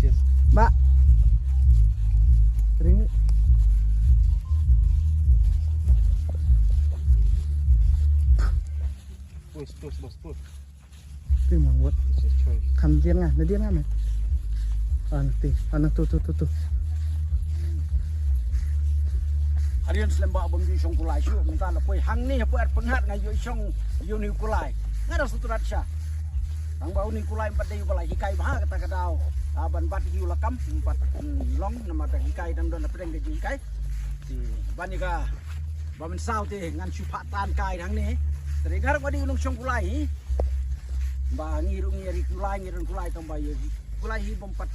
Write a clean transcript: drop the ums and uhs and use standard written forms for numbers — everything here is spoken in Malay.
yes. Mbak. Ring. Push, bos, push. Ring mang buat. This is choice. Kan dia ngah, dia ngah meh. Anak tu. Harian selembak bom di song kulai syuk minta la poi hang ni apa penghat ngai yo song yo ni kulai ngada suturat sya tang bau ni kulai empat day kulai hikai bah kata kadau ban bat hiu lakam empat long nama ta hikai dan don pedeng ke hikai si banika bamen sau te ngan supat tan kai hang ni teri gar ko di ulung song kulai ba ngiru ngiri kulai tang ba yo kulai hi bom pat